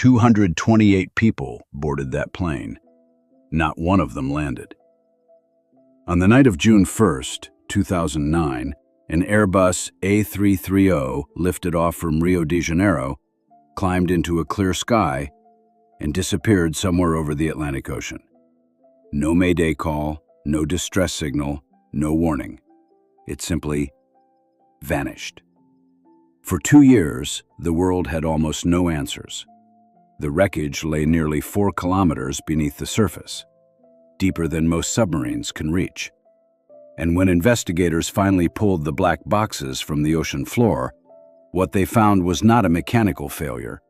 228 people boarded that plane. Not one of them landed. On the night of June 1st, 2009, an Airbus A330 lifted off from Rio de Janeiro, climbed into a clear sky, and disappeared somewhere over the Atlantic Ocean. No mayday call, no distress signal, no warning. It simply vanished. For 2 years, the world had almost no answers. The wreckage lay nearly 4 kilometers beneath the surface, deeper than most submarines can reach. And when investigators finally pulled the black boxes from the ocean floor, what they found was not a mechanical failure.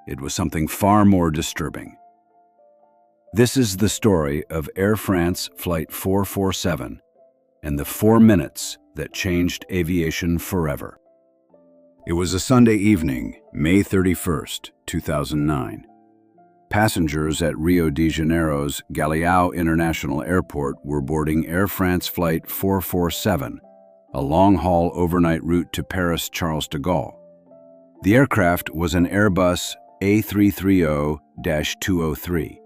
It was something far more disturbing. This is the story of Air France Flight 447 and the 4 minutes that changed aviation forever. It was a Sunday evening, May 31st, 2009. Passengers at Rio de Janeiro's Galeão International Airport were boarding Air France Flight 447, a long-haul overnight route to Paris Charles de Gaulle. The aircraft was an Airbus A330-203,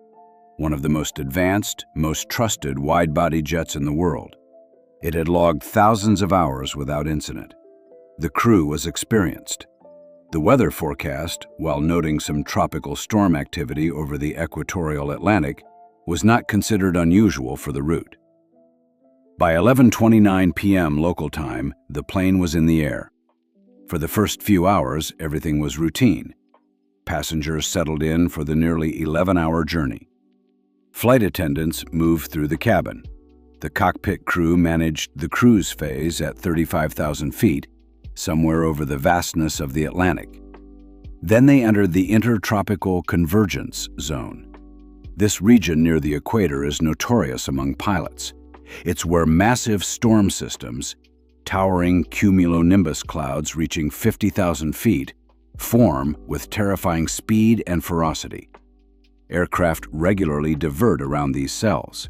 one of the most advanced, most trusted wide-body jets in the world. It had logged thousands of hours without incident. The crew was experienced. The weather forecast, while noting some tropical storm activity over the equatorial Atlantic, was not considered unusual for the route. By 11:29 p.m. local time, the plane was in the air. For the first few hours, everything was routine. Passengers settled in for the nearly 11-hour journey. Flight attendants moved through the cabin. The cockpit crew managed the cruise phase at 35,000 feet, somewhere over the vastness of the Atlantic. Then they entered the intertropical convergence zone. This region near the equator is notorious among pilots. It's where massive storm systems, towering cumulonimbus clouds reaching 50,000 feet, form with terrifying speed and ferocity. Aircraft regularly divert around these cells.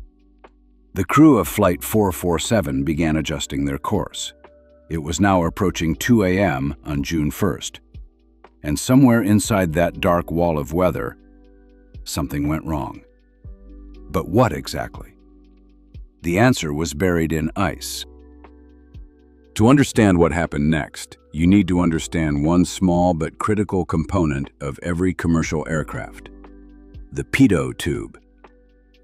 The crew of Flight 447 began adjusting their course. It was now approaching 2 a.m. on June 1st, and somewhere inside that dark wall of weather, something went wrong. But what exactly? The answer was buried in ice. To understand what happened next, you need to understand one small but critical component of every commercial aircraft: the Pitot tube.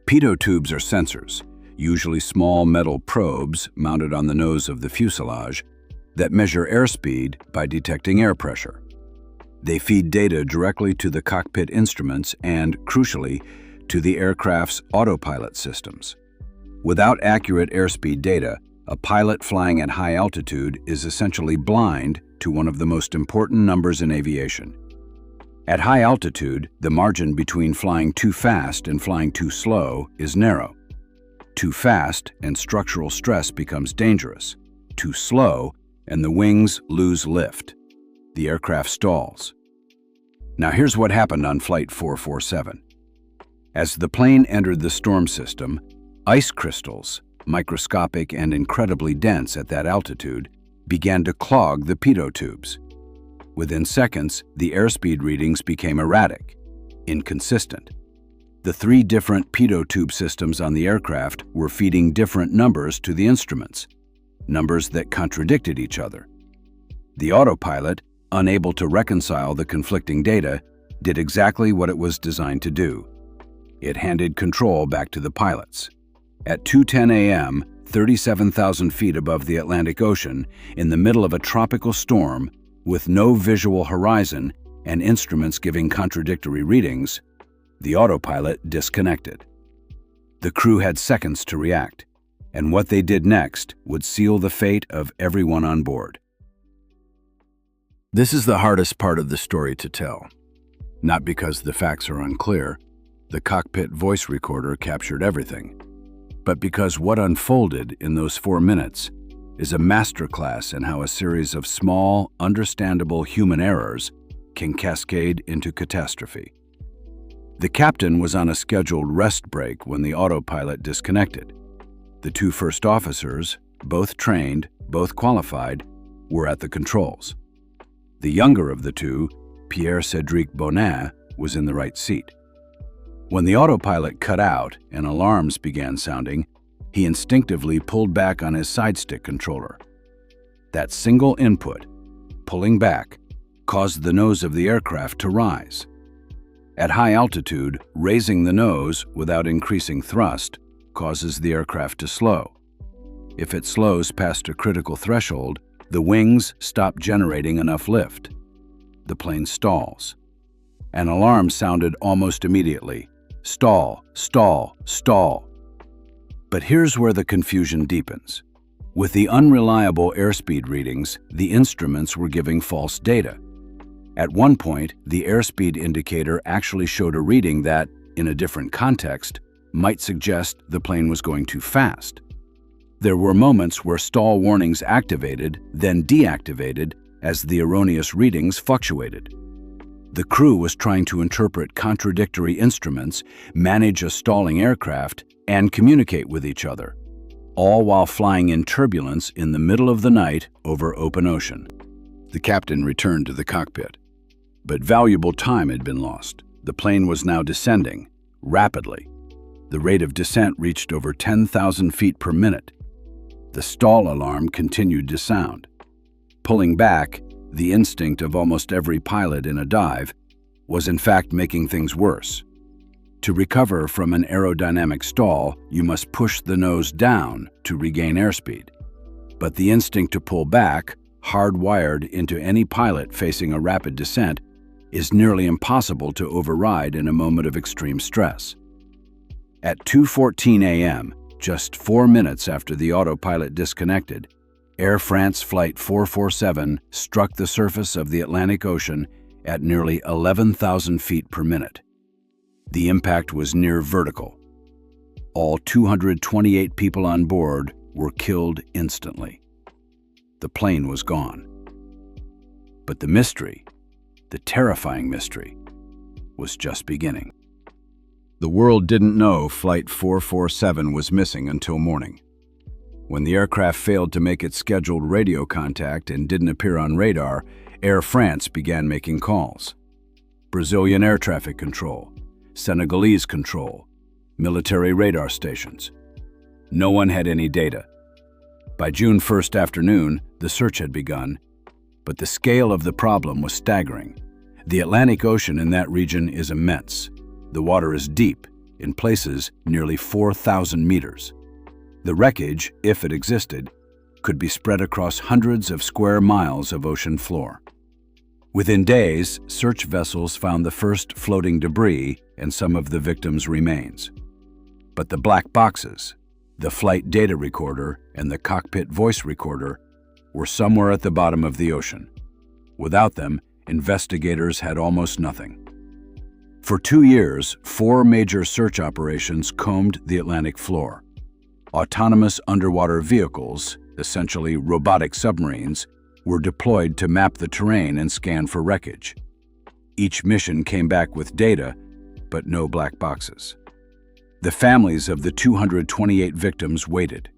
Pitot tubes are sensors, usually small metal probes mounted on the nose of the fuselage, that measure airspeed by detecting air pressure. They feed data directly to the cockpit instruments and, crucially, to the aircraft's autopilot systems. Without accurate airspeed data, a pilot flying at high altitude is essentially blind to one of the most important numbers in aviation. At high altitude, the margin between flying too fast and flying too slow is narrow. Too fast and structural stress becomes dangerous. Too slow and the wings lose lift. The aircraft stalls. Now here's what happened on Flight 447. As the plane entered the storm system, ice crystals, microscopic and incredibly dense at that altitude, began to clog the Pitot tubes. Within seconds, the airspeed readings became erratic, inconsistent. The 3 different Pitot tube systems on the aircraft were feeding different numbers to the instruments, numbers that contradicted each other. The autopilot, unable to reconcile the conflicting data, did exactly what it was designed to do. It handed control back to the pilots. At 2:10 a.m., 37,000 feet above the Atlantic Ocean, in the middle of a tropical storm, with no visual horizon and instruments giving contradictory readings, the autopilot disconnected. The crew had seconds to react, and what they did next would seal the fate of everyone on board. This is the hardest part of the story to tell. Not because the facts are unclear, the cockpit voice recorder captured everything, but because what unfolded in those 4 minutes is a masterclass in how a series of small, understandable human errors can cascade into catastrophe. The captain was on a scheduled rest break when the autopilot disconnected. The 2 first officers, both trained, both qualified, were at the controls. The younger of the 2, Pierre-Cédric Bonin, was in the right seat. When the autopilot cut out and alarms began sounding, he instinctively pulled back on his side stick controller. That single input, pulling back, caused the nose of the aircraft to rise. At high altitude, raising the nose without increasing thrust causes the aircraft to slow. If it slows past a critical threshold, the wings stop generating enough lift. The plane stalls. An alarm sounded almost immediately. Stall, stall, stall. But here's where the confusion deepens. With the unreliable airspeed readings, the instruments were giving false data. At one point, the airspeed indicator actually showed a reading that, in a different context, might suggest the plane was going too fast. There were moments where stall warnings activated, then deactivated, as the erroneous readings fluctuated. The crew was trying to interpret contradictory instruments, manage a stalling aircraft, and communicate with each other, all while flying in turbulence in the middle of the night over open ocean. The captain returned to the cockpit. But valuable time had been lost. The plane was now descending, rapidly. The rate of descent reached over 10,000 feet per minute. The stall alarm continued to sound. Pulling back, the instinct of almost every pilot in a dive, was in fact making things worse. To recover from an aerodynamic stall, you must push the nose down to regain airspeed. But the instinct to pull back, hardwired into any pilot facing a rapid descent, is nearly impossible to override in a moment of extreme stress. At 2:14 a.m., just 4 minutes after the autopilot disconnected, Air France Flight 447 struck the surface of the Atlantic Ocean at nearly 11,000 feet per minute. The impact was near vertical. All 228 people on board were killed instantly. The plane was gone. But the mystery, the terrifying mystery, was just beginning. The world didn't know Flight 447 was missing until morning. When the aircraft failed to make its scheduled radio contact and didn't appear on radar, Air France began making calls. Brazilian air traffic control, Senegalese control, military radar stations. No one had any data. By June 1st afternoon, the search had begun, but the scale of the problem was staggering. The Atlantic Ocean in that region is immense. The water is deep, in places nearly 4,000 meters. The wreckage, if it existed, could be spread across hundreds of square miles of ocean floor. Within days, search vessels found the first floating debris and some of the victims' remains. But the black boxes, the flight data recorder, and the cockpit voice recorder were somewhere at the bottom of the ocean. Without them, investigators had almost nothing. For 2 years, 4 major search operations combed the Atlantic floor. Autonomous underwater vehicles, essentially robotic submarines, were deployed to map the terrain and scan for wreckage. Each mission came back with data, but no black boxes. The families of the 228 victims waited.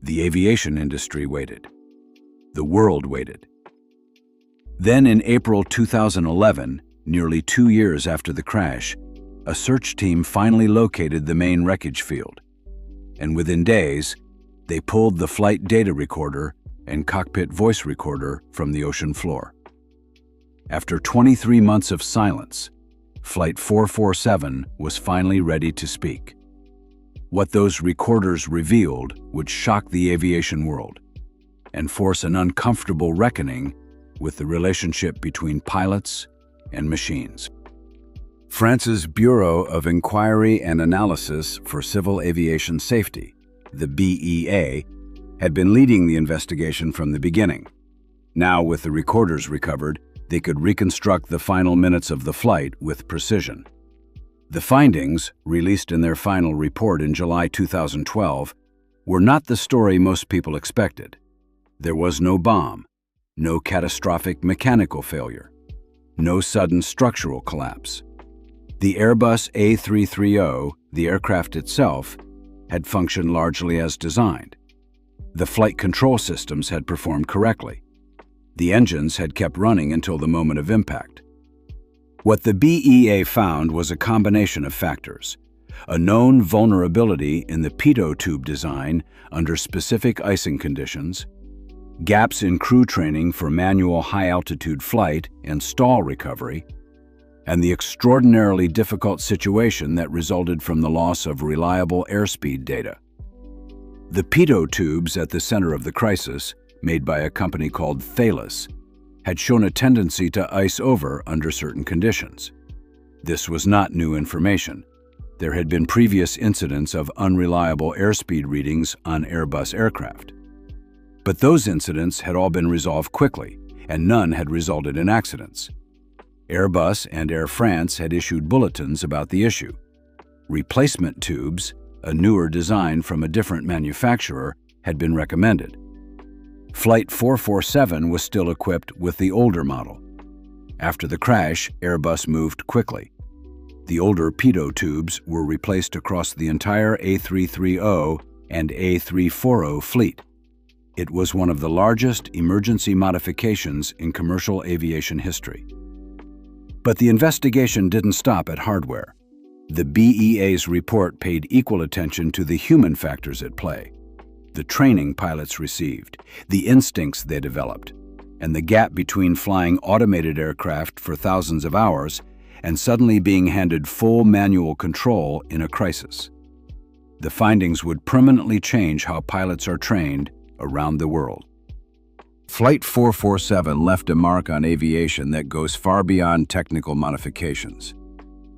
The aviation industry waited. The world waited. Then in April 2011, nearly 2 years after the crash, a search team finally located the main wreckage field. And within days, they pulled the flight data recorder and cockpit voice recorder from the ocean floor. After 23 months of silence, Flight 447 was finally ready to speak. What those recorders revealed would shock the aviation world and force an uncomfortable reckoning with the relationship between pilots and machines. France's Bureau of Inquiry and Analysis for Civil Aviation Safety, the BEA, had been leading the investigation from the beginning. Now, with the recorders recovered, they could reconstruct the final minutes of the flight with precision. The findings, released in their final report in July 2012, were not the story most people expected. There was no bomb, no catastrophic mechanical failure, no sudden structural collapse. The Airbus A330, the aircraft itself, had functioned largely as designed. The flight control systems had performed correctly. The engines had kept running until the moment of impact. What the BEA found was a combination of factors: a known vulnerability in the Pitot tube design under specific icing conditions, gaps in crew training for manual high-altitude flight and stall recovery, and the extraordinarily difficult situation that resulted from the loss of reliable airspeed data. The Pitot tubes at the center of the crisis, made by a company called Thales, had shown a tendency to ice over under certain conditions. This was not new information. There had been previous incidents of unreliable airspeed readings on Airbus aircraft. But those incidents had all been resolved quickly, and none had resulted in accidents. Airbus and Air France had issued bulletins about the issue. Replacement tubes, a newer design from a different manufacturer, had been recommended. Flight 447 was still equipped with the older model. After the crash, Airbus moved quickly. The older Pitot tubes were replaced across the entire A330 and A340 fleet. It was one of the largest emergency modifications in commercial aviation history. But the investigation didn't stop at hardware. The BEA's report paid equal attention to the human factors at play: the training pilots received, the instincts they developed, and the gap between flying automated aircraft for thousands of hours and suddenly being handed full manual control in a crisis. The findings would permanently change how pilots are trained around the world. Flight 447 left a mark on aviation that goes far beyond technical modifications.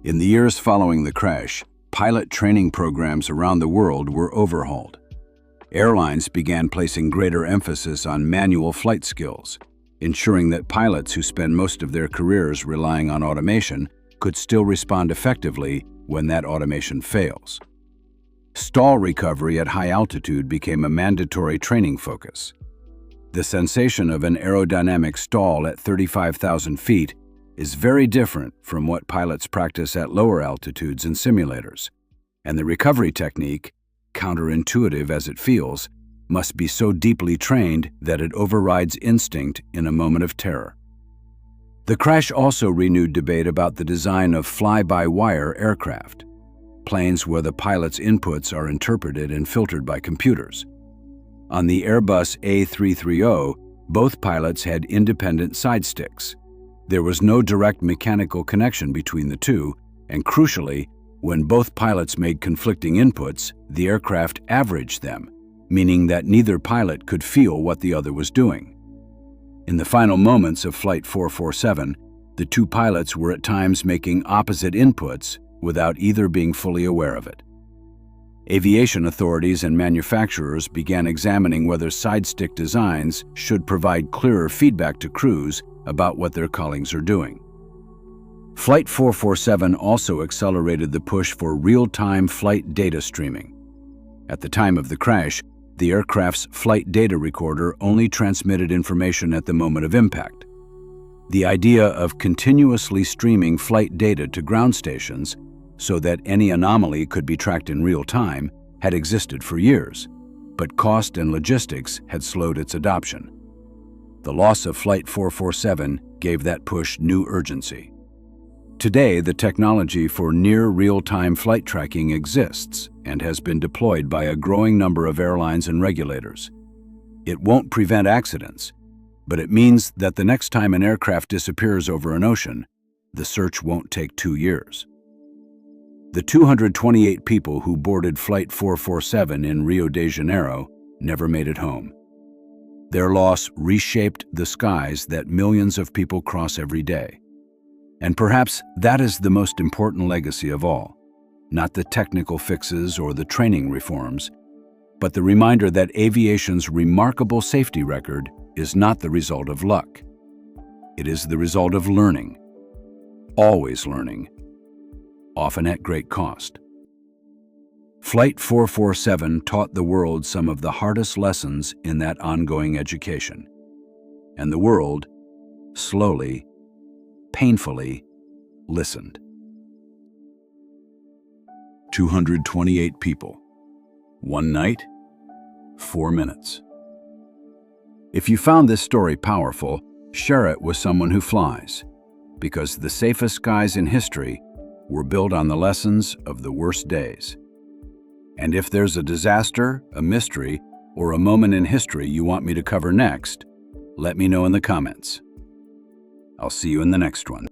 In the years following the crash, pilot training programs around the world were overhauled. Airlines began placing greater emphasis on manual flight skills, ensuring that pilots who spend most of their careers relying on automation could still respond effectively when that automation fails. Stall recovery at high altitude became a mandatory training focus. The sensation of an aerodynamic stall at 35,000 feet is very different from what pilots practice at lower altitudes in simulators, and the recovery technique, counterintuitive as it feels, must be so deeply trained that it overrides instinct in a moment of terror. The crash also renewed debate about the design of fly-by-wire aircraft, planes where the pilot's inputs are interpreted and filtered by computers. On the Airbus A330, both pilots had independent side sticks. There was no direct mechanical connection between the two, and crucially, when both pilots made conflicting inputs, the aircraft averaged them, meaning that neither pilot could feel what the other was doing. In the final moments of Flight 447, the two pilots were at times making opposite inputs without either being fully aware of it. Aviation authorities and manufacturers began examining whether side-stick designs should provide clearer feedback to crews about what their colleagues are doing. Flight 447 also accelerated the push for real-time flight data streaming. At the time of the crash, the aircraft's flight data recorder only transmitted information at the moment of impact. The idea of continuously streaming flight data to ground stations so that any anomaly could be tracked in real time had existed for years, but cost and logistics had slowed its adoption. The loss of Flight 447 gave that push new urgency. Today, the technology for near real-time flight tracking exists and has been deployed by a growing number of airlines and regulators. It won't prevent accidents, but it means that the next time an aircraft disappears over an ocean, the search won't take 2 years. The 228 people who boarded Flight 447 in Rio de Janeiro never made it home. Their loss reshaped the skies that millions of people cross every day. And perhaps that is the most important legacy of all, not the technical fixes or the training reforms, but the reminder that aviation's remarkable safety record is not the result of luck. It is the result of learning, always learning, often at great cost. Flight 447 taught the world some of the hardest lessons in that ongoing education. And the world, slowly, painfully, listened. 228 people. 1 night, 4 minutes. If you found this story powerful, share it with someone who flies. because the safest skies in history were built on the lessons of the worst days. And if there's a disaster, a mystery, or a moment in history you want me to cover next, let me know in the comments. I'll see you in the next one.